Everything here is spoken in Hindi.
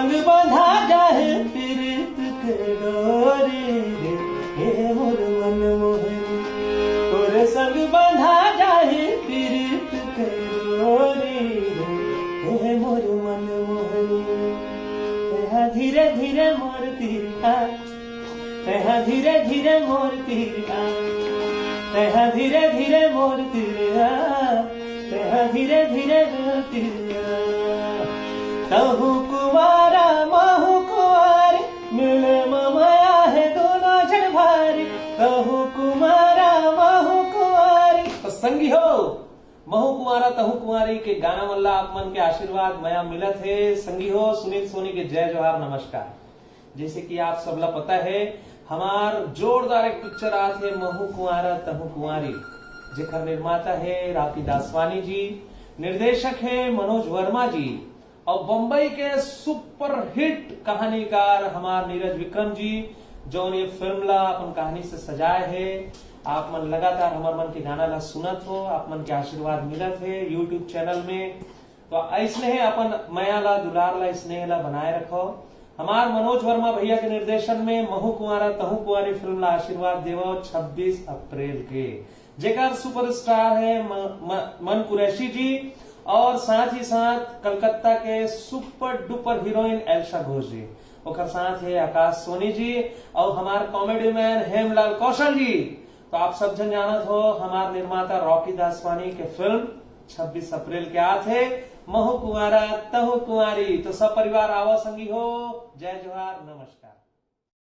संग बंधा जाए प्रीत के डोरी रे, हे मोर मन मोहनी। तोरे संग बंधा जाए प्रीत के डोरी रे, हे मोर मन मोहनी। तेहा धीरे धीरे मोर तीरा, तेहा धीरे धीरे मोर तीरा, तेहा धीरे धीरे मोर तीरा, तेहा धीरे धीरे मोर तीरा। तहु कुमारा महु कुंवारी, मिले ममया है दोनों जन भारी। तहु कुमारा महु कुंवारी। तो संगी हो महु कुंवारा तहु कुंवारी के गाना मल्ला आप मन के आशीर्वाद मया मिलत है। संगी हो सुनील सोनी के जय जोहार नमस्कार। जैसे कि आप सबला पता है हमार जोरदार एक पिक्चर आज है महु कुंवारा तहु कुंवारी, जेकर निर्माता है राखी दासवानी जी, निर्देशक है मनोज वर्मा जी और बम्बई के सुपर हिट कहानीकार हमार नीरज विक्रम जी, जो ये फिल्म ला अपन कहानी से सजाए है। आप मन लगातार हमार मन के गाना ला सुनत हो, आप मन के आशीर्वाद मिलत है यूट्यूब चैनल में। तो ऐसने है अपन मया ला दुलार ला स्नेह ला बनाए रखो। हमार मनोज वर्मा भैया के निर्देशन में महु कुंवारा तहु कुंवारी फिल्म ला आशीर्वाद देवो 26 अप्रैल के, जेकर सुपरस्टार है मन कुरैशी जी और साथ ही साथ कलकत्ता के super duper heroine Elsha Ghosh जी, और साथ है आकाश सोनी जी और हमार कॉमेडी मैन हेमलाल कौशल जी। तो आप सब जन जानत हो हमार निर्माता राखी दासवानी के फिल्म 26 अप्रैल के आत है महु कुंवारा तहु कुंवारी। तो सब परिवार आवो संगी हो। जय जोहार नमस्कार।